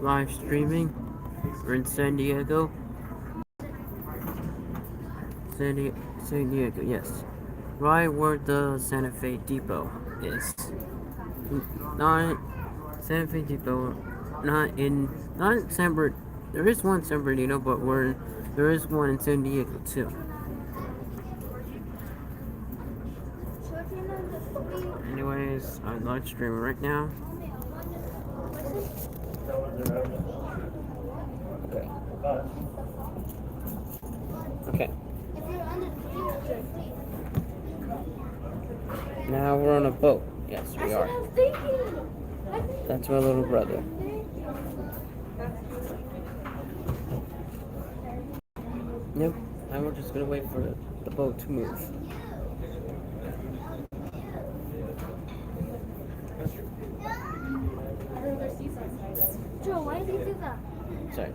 live streaming. We're in San Diego. San Diego, yes. Right where the Santa Fe Depot is. Not Santa Fe Depot, not in San Bernardino. There is one in San Bernardino, but there is one in San Diego too. Anyways, I'm live streaming right now. Okay. Now we're on a boat. Yes, we are. That's my little brother. Yep. Now we're just gonna wait for the boat to move. Joe, why did you do that? Sorry.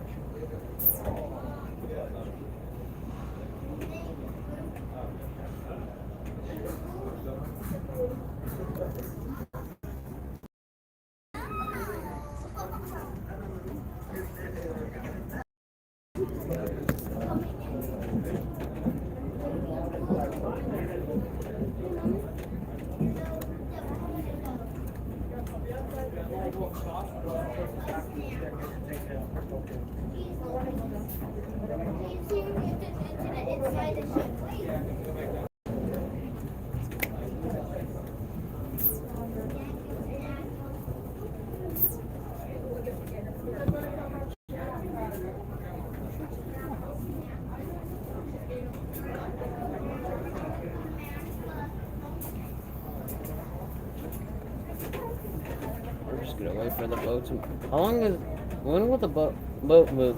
We're just gonna wait for the boat to. When will the boat move?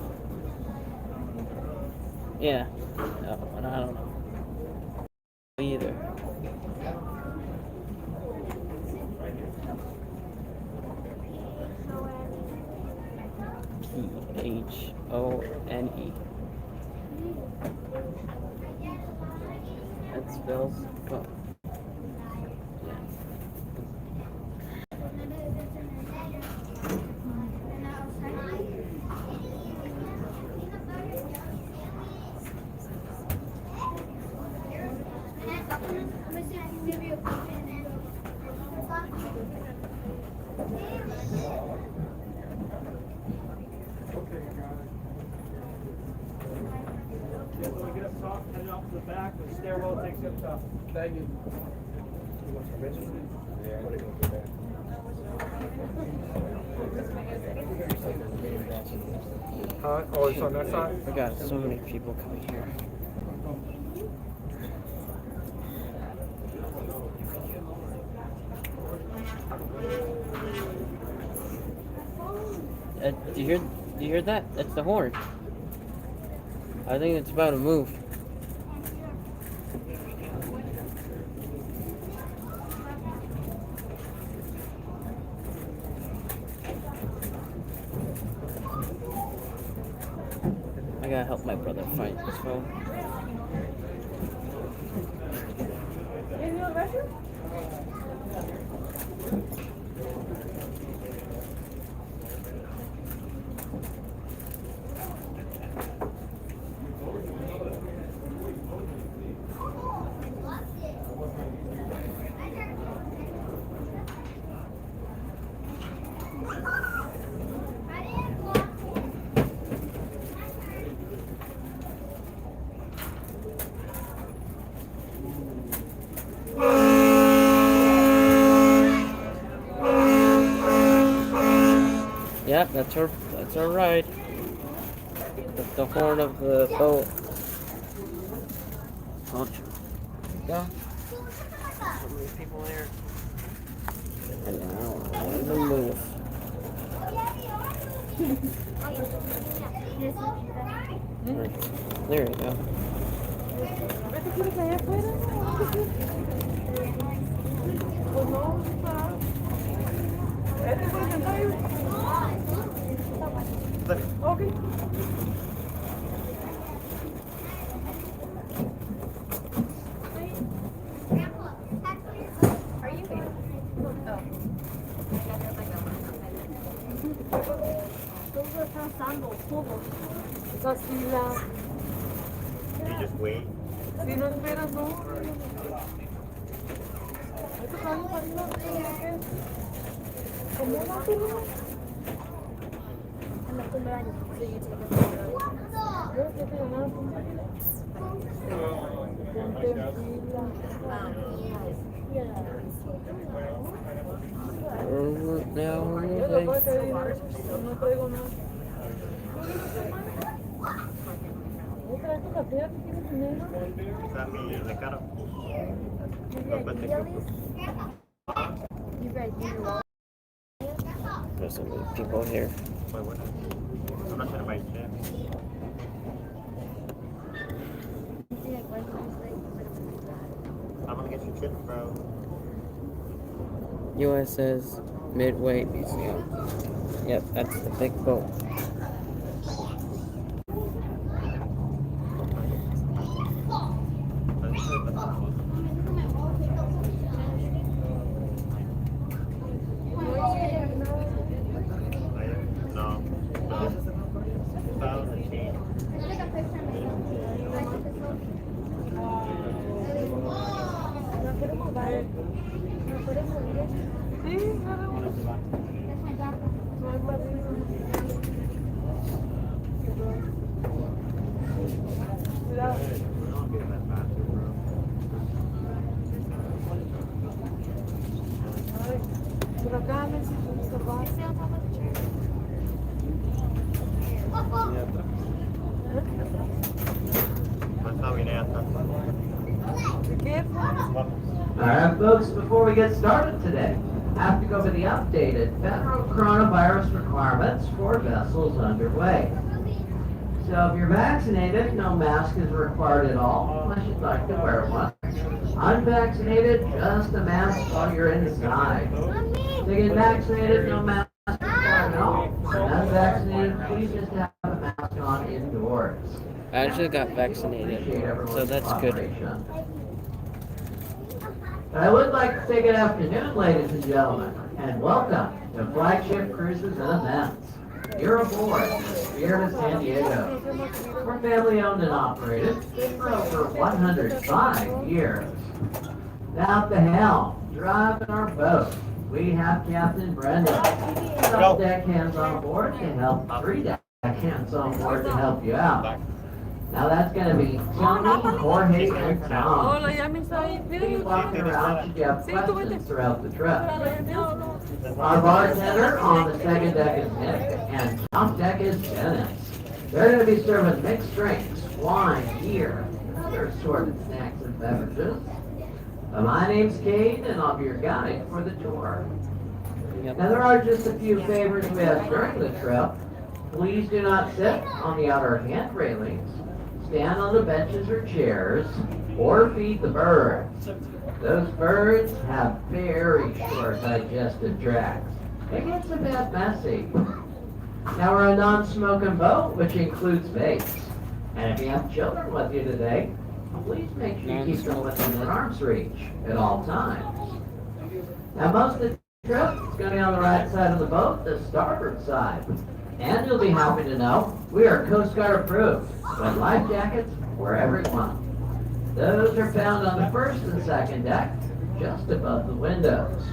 Yeah. No, but I don't know. Either. Phone. That spells phone. Head off to the back, the stairwell takes you up top. Thank you. Oh, it's on that side? We got so many people coming here. Do you hear that? That's the horn. I think it's about to move. I gotta help my brother find this phone. Yep, that's our ride. That's the horn of the boat. Oh, go. So many people there. And now, let them move. Right. There you go. Okay. Are you here? Oh. Sandals, jugo. Esa fila. You just wait. Si no esperas, no. Esto cabe para arriba. ¿Cómo va a ser? And the cumpleaños. So you take a Yo sé que no. Ponte fila. Now we're Yo lo moving. puedo pedir. No traigo nada. ¿Otra vez tu cartera que tienes dinero? Está mi recaro. You read you There's so many people here. Muy bueno. I'm not gonna buy shit. I'm gonna get you chips, bro. USS Midway Museum. Yep, that's the big boat. No. About the change. Sí, nada más. No hay más Cuidado. Don't get that faster, bro. Ay, por acá necesito observar. That's how we dance. Be careful. All right, folks, before we get started today, I have to go over the updated federal coronavirus requirements for vessels underway. So if you're vaccinated, no mask is required at all, unless you'd like to wear one. Unvaccinated, just a mask while you're inside. To get vaccinated, no mask is required at all. And unvaccinated, please just have a mask on indoors. I actually got vaccinated, Appreciate everyone's so that's good. cooperation. But I would like to say good afternoon, ladies and gentlemen, and welcome to Flagship Cruises and Events. You're aboard the Spirit of San Diego. We're family owned and operated for over 105 years. Now at the helm, driving our boat, we have Captain Brendan. Some deckhands on board to help, 3 deckhands on board to help you out. Now that's going to be Tony, Jorge, and Tom. Hola, ya me está ahí. Be walking around should you have questions throughout the trip. No. Our bartender on the second deck is Nick, and top deck is Dennis. They're going to be serving mixed drinks, wine, beer, and other assorted snacks and beverages. My name's Kate, and I'll be your guide for the tour. Yep. Now there are just a few favors we ask during the trip. Please do not sit on the outer hand railings, stand on the benches or chairs, or feed the birds. Those birds have very short digestive tracts. It gets a bit messy. Now we're a non-smoking boat, which includes vapes. And if you have children with you today, please make sure you keep them within arm's reach at all times. Now most of the trip is going to be on the right side of the boat, the starboard side. And you'll be happy to know we are Coast Guard approved with life jackets for everyone. Those are found on the first and second deck, just above the windows.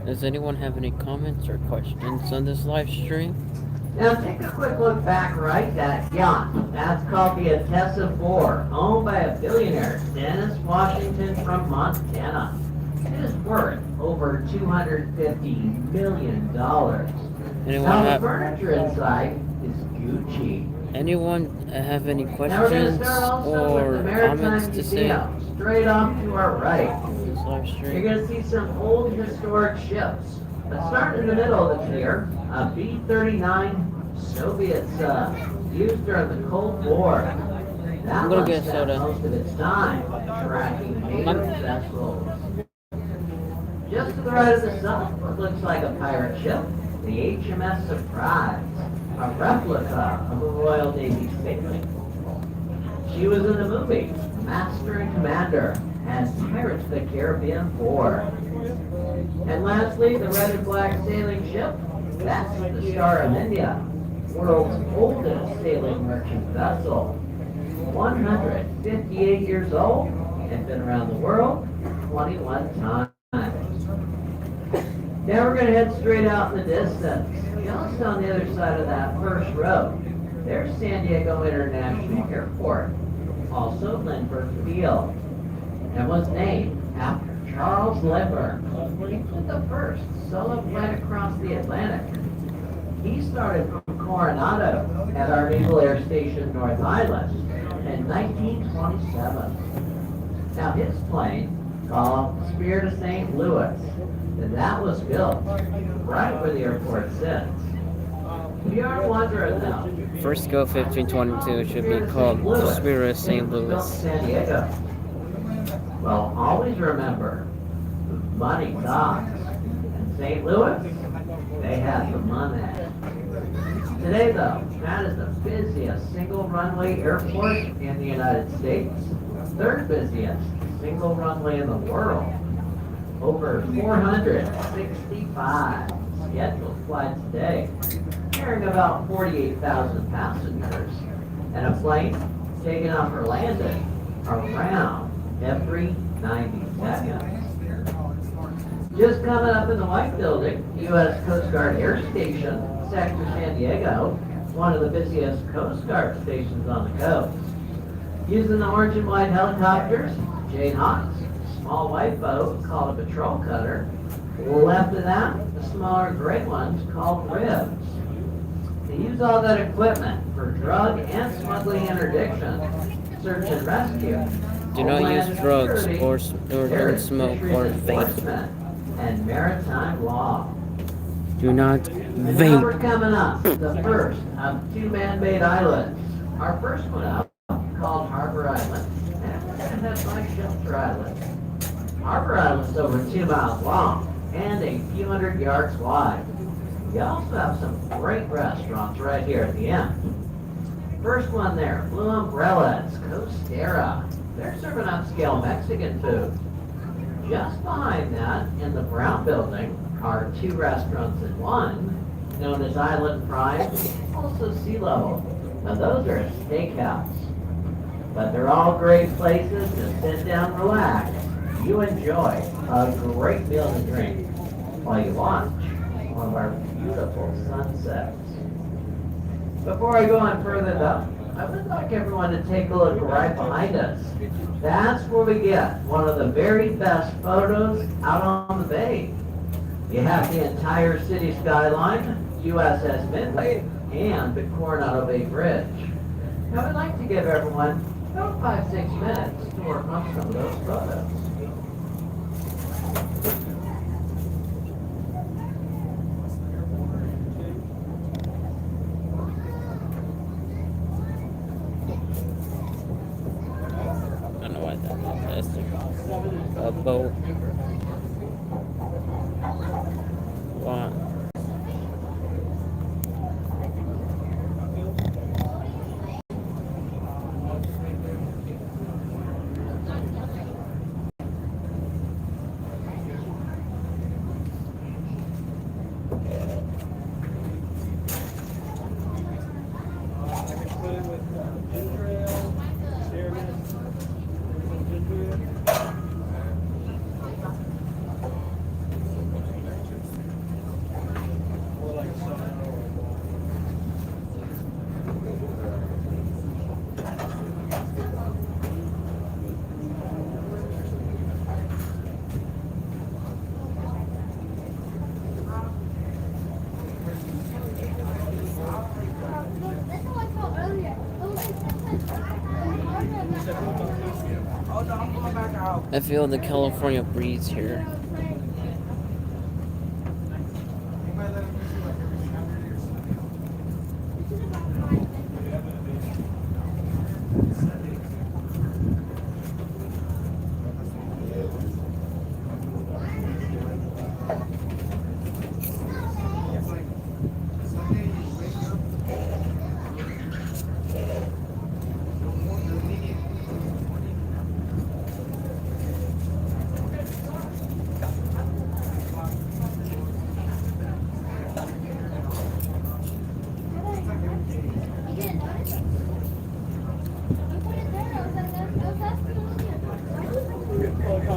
Does anyone have any comments or questions on this live stream? Now take a quick look back right at yacht. That's called the Atessa 4, owned by a billionaire, Dennis Washington from Montana. It is worth over $250 million. Anyone Now the have furniture inside is Gucci. anyone have any Now we're going to questions start also with or the Maritime comments to say on Museum, straight off to our right. this live You're stream? going to see some old historic ships. Let's start in the middle of the pier, a B-39 Soviet sub, used during the Cold War. That I'm gonna one get a spent soda. most of its time tracking native vessels. Just to the right of the sun, what looks like a pirate ship, the HMS Surprise, a replica of a Royal Navy sailing. She was in the movie Master and Commander, and Pirates of the Caribbean 4. And lastly, the red and black sailing ship, that's the Star of India, world's oldest sailing merchant vessel. 158 years old and been around the world 21 times. Now we're going to head straight out in the distance. Just on the other side of that first road, there's San Diego International Airport, also Lindbergh Field, and was named after Charles Lindbergh. He was the first solo flight across the Atlantic. He started from Coronado at our Naval Air Station North Island in 1927. Now his plane, called Spirit of St. Louis, and that was built right where the airport sits. If you are wondering now, Frisco 1522 should be called the Spirit of St. Louis. San Diego. Well, always remember, money talks. And St. Louis, they have the money. Today, though, that is the busiest single runway airport in the United States, third busiest single runway in the world. Over 465 scheduled flights a day, carrying about 48,000 passengers, and a plane taking off or landing around every 90 seconds. Just coming up in the White Building, U.S. Coast Guard Air Station, Sector San Diego, one of the busiest Coast Guard stations on the coast. Using the orange and white helicopters, Jane Hawks, small white boat called a patrol cutter. Left of that, the smaller gray ones called ribs. They use all that equipment for drug and smuggling interdiction, search and rescue. Do not Homeland use drugs Security, or don't smoke or vape. enforcement, and maritime law. Do not And now we're vape. coming up, the first of two man-made islands. Our first one up, called Harbor Island, and that's like Shelter Island. Harbor Island's over 2 miles long and a few hundred yards wide. We also have some great restaurants right here at the end. First one there, Blue Umbrella, it's Costera. They're serving upscale Mexican food. Just behind that, in the brown building, are two restaurants in one, known as Island Prime, also Sea Level. Now those are a steakhouse. But they're all great places to sit down, relax. You enjoy a great meal and drink while you watch one of our beautiful sunsets. Before I go on further though, I would like everyone to take a look right behind us. That's where we get one of the very best photos out on the bay. You have the entire city skyline, USS Midway, and the Coronado Bay Bridge. Now I'd like to give everyone about 5-6 minutes to work on some of those photos. I don't know why that is. A boat. What? I feel the California breeze here.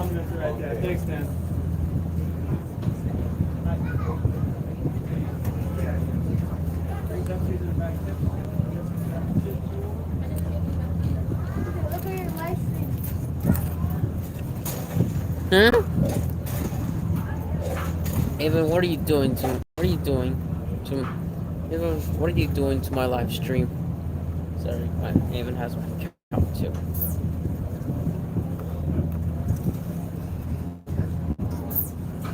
compliments are right there. Thanks, man. Brings up these in the back. Look at your license. Huh? Evan, what are you doing to? What are you doing to? Evan, what are you doing to my live stream? Sorry, Evan has my account too.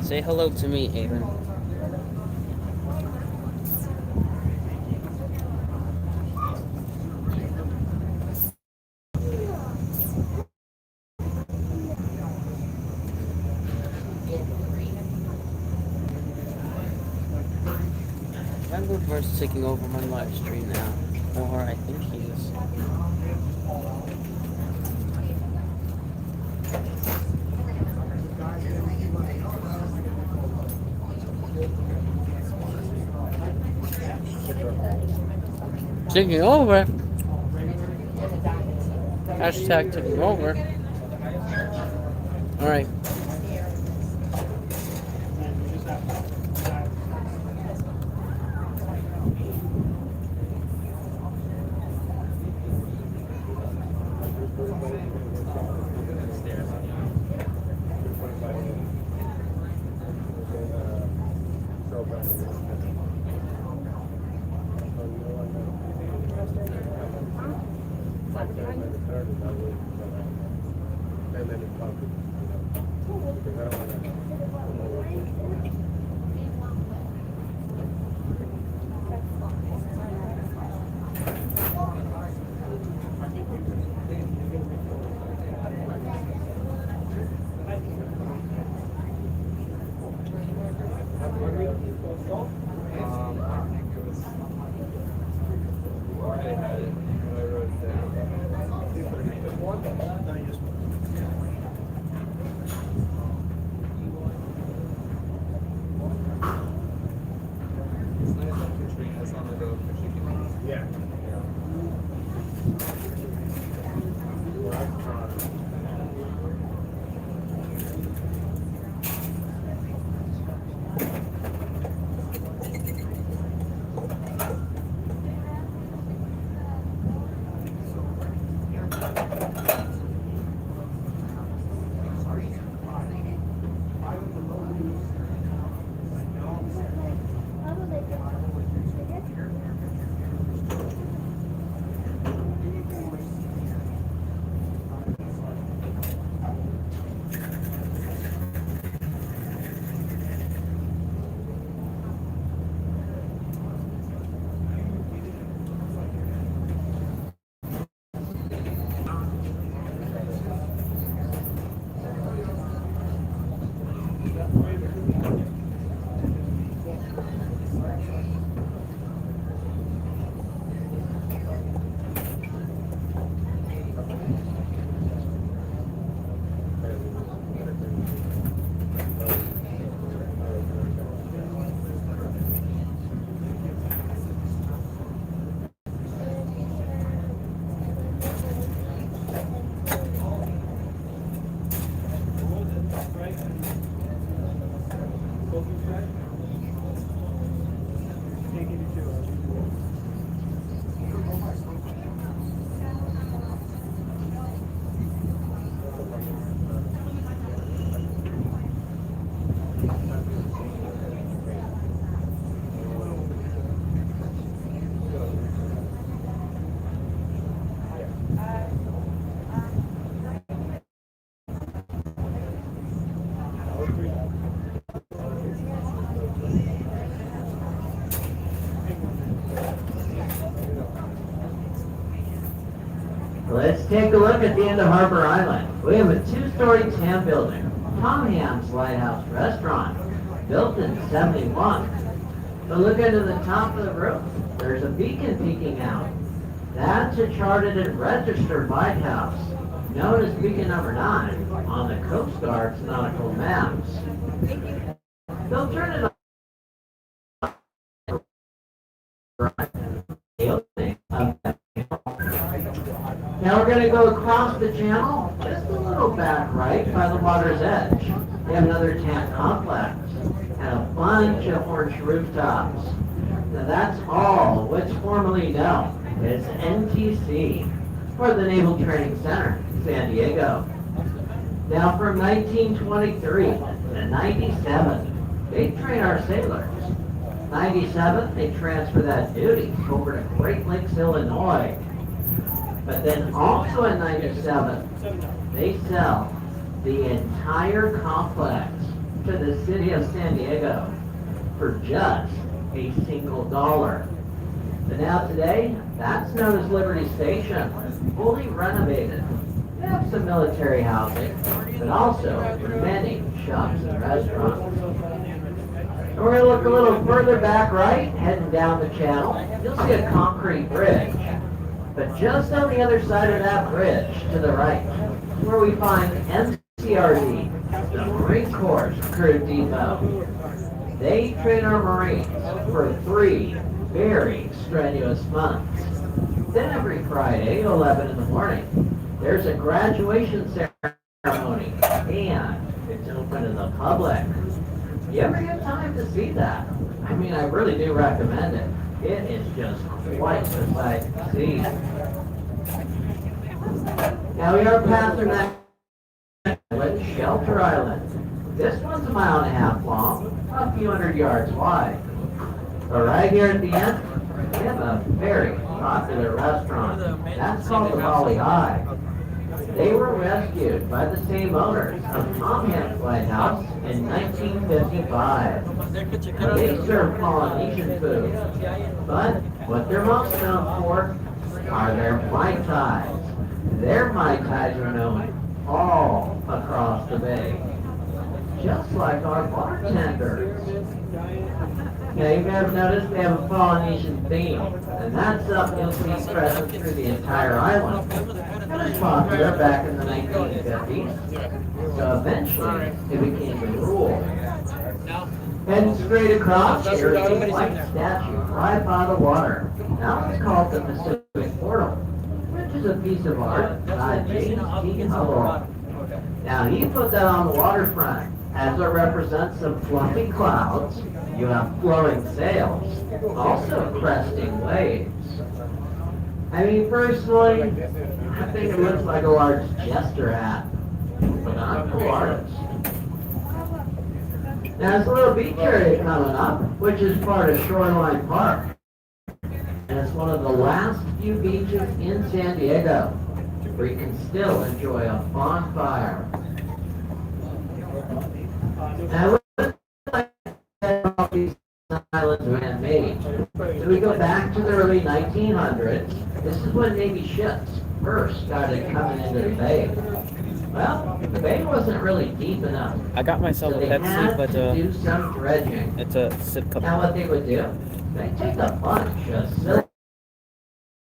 Say hello to me, Evan. Vanguard's taking over my live stream now, or I think he is. Taking over. Hashtag taking over. All right. Let's take a look at the end of Harbor Island. We have a two-story tan building, Tom Ham's Lighthouse Restaurant, built in '71. But look into the top of the roof. There's a beacon peeking out. That's a charted and registered lighthouse, known as Beacon Number 9 on the Coast Guard's nautical maps. They'll turn it on. Now we're going to go across the channel just a little little back right by the water's edge, they have another tent complex and a bunch of orange rooftops. Now that's all what's formerly known as NTC, or the Naval Training Center, San Diego. Now from 1923 to 97, they train our sailors. 97, they transfer that duty over to Great Lakes, Illinois. But then also in 97, they sell the entire complex to the city of San Diego for just a single $1. But now today, that's known as Liberty Station, fully renovated. They have some military housing, but also many shops and restaurants. And we're going to look a little further back right, heading down the channel. You'll see a concrete bridge. But just on the other side of that bridge, to the right, is where we find MCRD, the Marine Corps Crew Depot. They train our Marines for 3 very strenuous months. Then every Friday, 11 in the morning, there's a graduation ceremony, and it's open to the public. You ever get time to see that? I mean, I really do recommend it. It is just quite the sight to see. Now we are past the next island, Shelter Island. This one's 1.5 miles long, a few hundred yards wide. But right here at the end, we have a very popular restaurant. That's called the Molly Eye. They were rescued by the same owners of Tom Hanks Lighthouse in 1955. They serve Polynesian food, but what they're most known for are their Mai Tais. Their Mai Tais are known all across the bay, just like our bartenders. Now you may have noticed they have a Polynesian theme, and that's something you'll see present through the entire island. It was popular back in the 1950s, so eventually it became the rule. Heading straight across, there's a white statue right by the water. Now it's called the Pacific Portal, which is a piece of art by James T. Hubble. Now he put that on the waterfront, as it represents some fluffy clouds. You have flowing sails, also cresting waves. I mean, personally, I think it looks like a large jester hat, but I'm no artist. Now, there's a little beach area coming up, which is part of Shoreline Park. And it's one of the last few beaches in San Diego where you can still enjoy a bonfire. Now, all these islands were man-made. So we go back to the early 1900s. This is when Navy ships first started coming into the bay. Well, the bay wasn't really deep enough. I got myself So a they Pepsi, had but to do some dredging. it's a sip cup. Now what they would do, they take a bunch of silk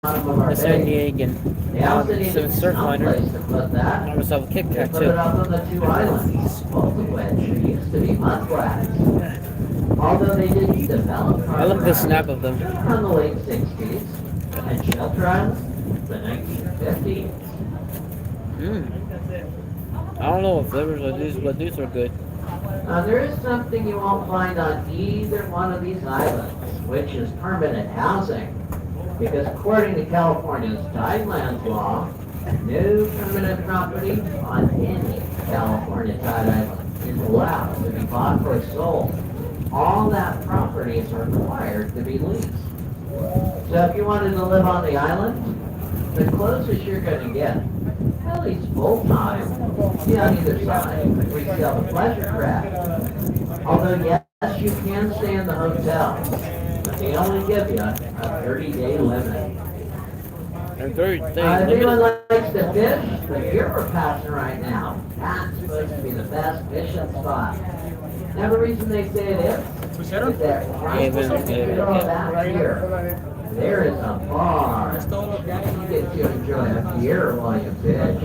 bottom of our The San bay. Diegan. They also needed Some surf some liner. place to put that. Got myself a Kit They Kat put it too. up on the 2 islands, both of which used to be mudflats. Although they didn't develop I love the harbor snap of them. from the late 60s, and Shelter Island, the 1950s. I don't know what flavors are these, but these are good. There is something you won't find on either one of these islands, which is permanent housing. Because according to California's Tidelands law, no permanent property on any California tide island is allowed to be bought or sold. All that property is required to be leased. So if you wanted to live on the island, the closest you're going to get, at least full-time, see on either side, we sell the pleasure craft. Although yes, you can stay in the hotel, but they only give you a 30-day limit. And very If thing. anyone likes to fish, the pier we're passing right now, that's supposed to be the best fishing spot. Now the reason they say it is that right in the middle of that pier, there is a bar. You get to enjoy a beer while you fish.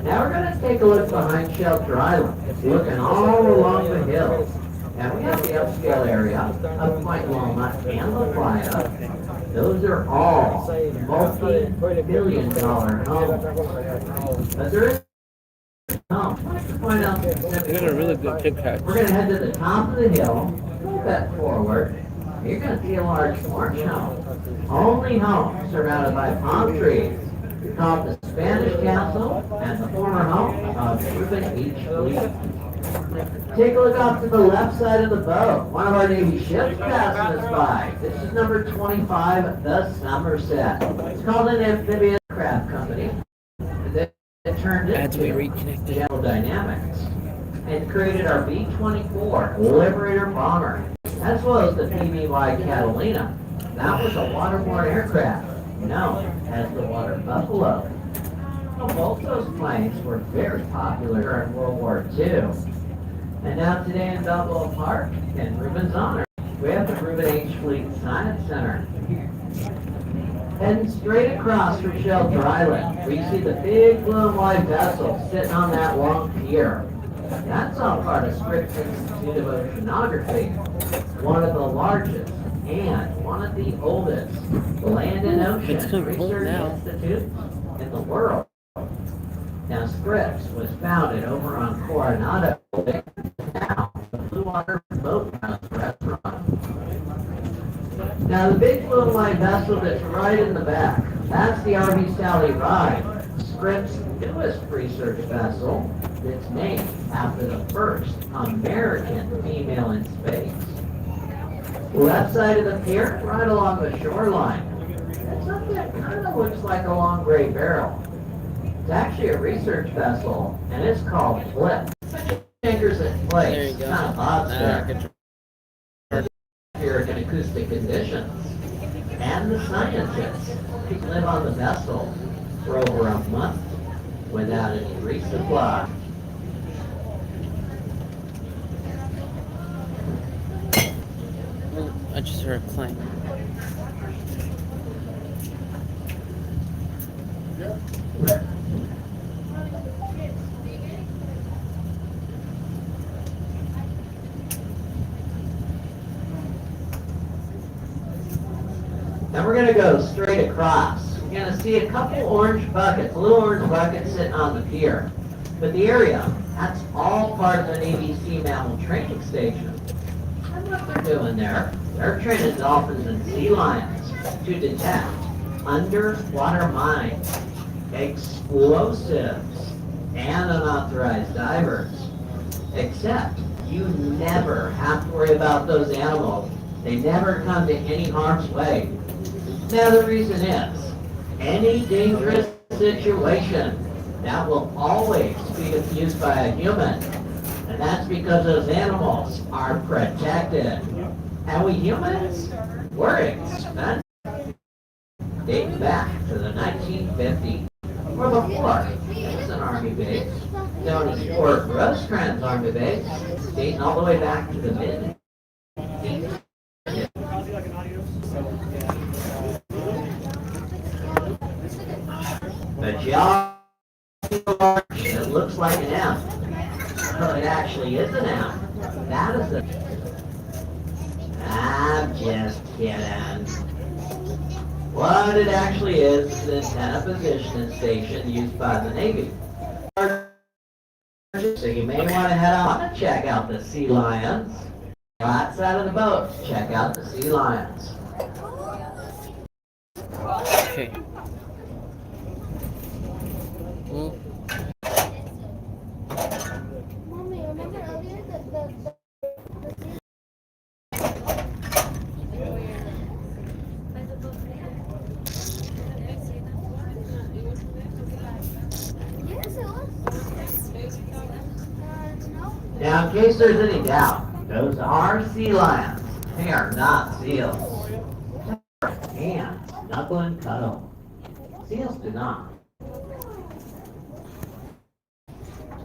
Now we're going to take a look behind Shelter Island, looking all along the hills. And we have the upscale area of Point Loma and La Playa. Those are all multi-billion-dollar homes. But there is no. I want to point out You got a really good Kit Kat. we're going to head to the top of the hill, a little bit forward. You're going to see a large orange home. Only home surrounded by palm trees. Called the Spanish Castle and the former home of Reuben H. Lee. Take a look off to the left side of the boat. One of our Navy ships passing us by. This is number 25, the Somerset. It's called an amphibious craft company. They turned it As we into reconnected. General Dynamics and created our B-24 Liberator bomber, as well as the PBY Catalina. That was a waterborne aircraft known as the Water Buffalo. Well, both those planes were very popular during World War II. And now today in Balboa Park, in Reuben's honor, we have the Reuben H. Fleet Science Center. Heading straight across from Shelter Island, we see the big blue and white vessel sitting on that long pier. That's all part of Scripps Institute of Oceanography, one of the largest and one of the oldest land and It's ocean kinda cold research now. institutes in the world. Now, Scripps was founded over on Coronado, now the Blue Water Boathouse Restaurant. Now, the big blue and white vessel that's right in the back, that's the RV Sally Ride, Scripps' newest research vessel that's named after the first American female in space. Left side of the pier, right along the shoreline. That's something that kind of looks like a long gray barrel. It's actually a research vessel, and it's called Flip. Anchors in There place, you go. kind of odds there. Good. Here in acoustic conditions. And the scientists could live on the vessel for over a month without any resupply. Well, I just heard a clang. Now we're going to go straight across. You're going to see a couple orange buckets, a little orange bucket sitting on the pier. But the area, that's all part of the Navy Sea Mammal Training Station. And what they're doing there, they're training dolphins and sea lions to detect underwater mines, explosives, and unauthorized divers. Except you never have to worry about those animals. They never come to any harm's way. Now the reason is, any dangerous situation, that will always be diffused by a human. And that's because those animals are protected. And we humans, we're expensive. Dating back to the 1950s, or before, it's an Army base, known as Fort Rosecrans Army Base, dating all the way back to the mid. But y'all, it looks like an M. Well, it actually is an M. That is a... I'm just kidding. What it actually is an antenna positioning station used by the Navy. So you may want to head on and check out the sea lions. Right side of the boat, check out the sea lions. Okay. Well, Mommy, remember earlier the Yes, it was. No. Now, in case there's any doubt, those are sea lions. They are not seals. And snuggle and cuddle. Seals do not.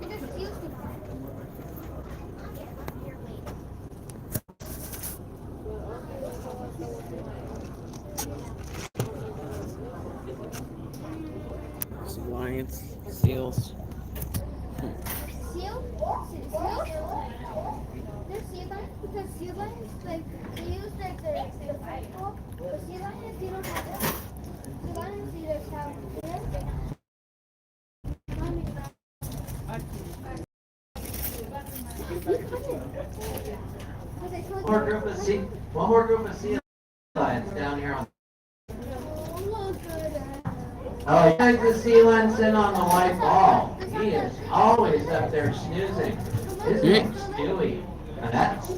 It just used to. sea lions, seals. Seal? They're sea lions because sea lions, like, they use like the football But sea lions, you don't have that. Sea lions either have this. One more group of sea lions down here on. Oh, you guys the sea lion sitting on the white ball. He is always up there snoozing. His name's Stewie. And that's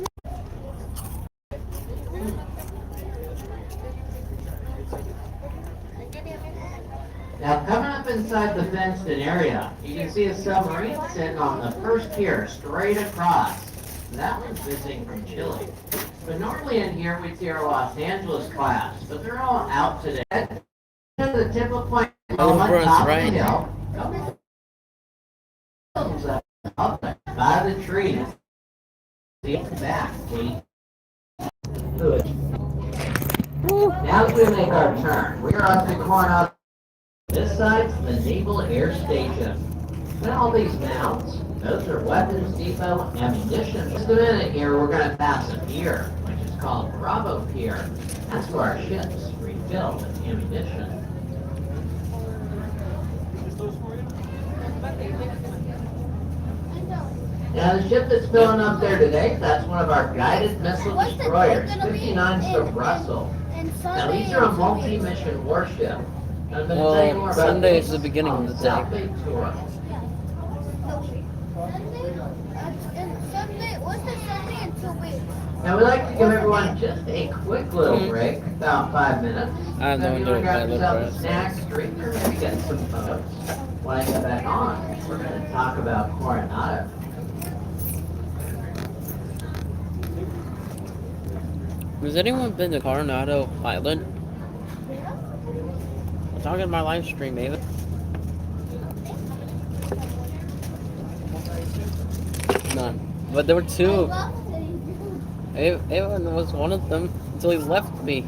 now coming up inside the fenced-in area, you can see a submarine sitting on the first pier straight across. And that one's visiting from Chile. But normally in here we'd see our Los Angeles class, but they're all out today. To the tip of Point Loma, Elbrus, top of the right. hill. Up there by the trees. See it back, see? Good. Now that we make our turn, we are up to Coronado. This side's the Naval Air Station. And all these mounts, those are weapons depot, ammunition. Just a minute here, we're going to pass a pier, which is called Bravo Pier. That's where our ships refill with ammunition. Now the ship that's filling up there today, that's one of our guided missile What's the destroyers, date gonna be? 59's the Russell. And Now Sunday these are a and multi-mission warship. And I'm going to Well, tell you more about Sunday is these the beginning on of the day. South Bay Tour. Sunday, what's the Sunday in 2 weeks? Now we'd like to give everyone just a quick little break, about 5 minutes. I have no If you idea want to what grab that yourself a looks snack, drink, or maybe get some photos. When I get back on, we're going to talk about Coronado. Has anyone been to Coronado Island? I'm talking about live stream, Ava. None. But there were two. Ava was one of them until he left me.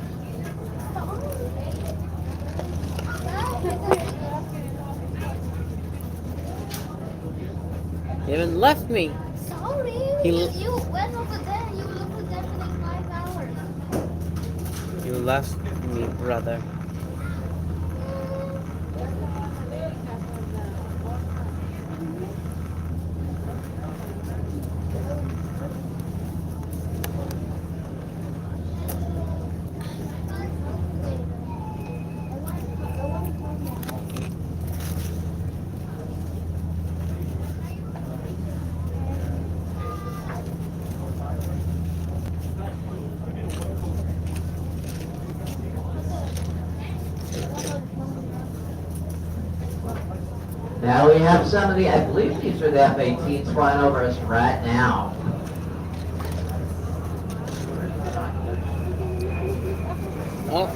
He even left me. Sorry, He you went over there. You looked at that for like 5 hours. You left me, brother. Now we have some of the, I believe these are the F-18s flying over us right now. Oh.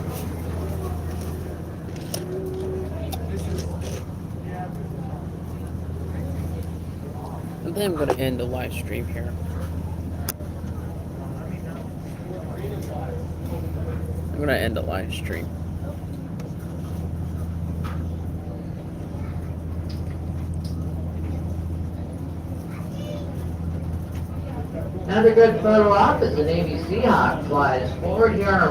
I think I'm gonna end the live stream here. I'm gonna end the live stream. Another good photo op is the Navy Seahawk flies forward here on a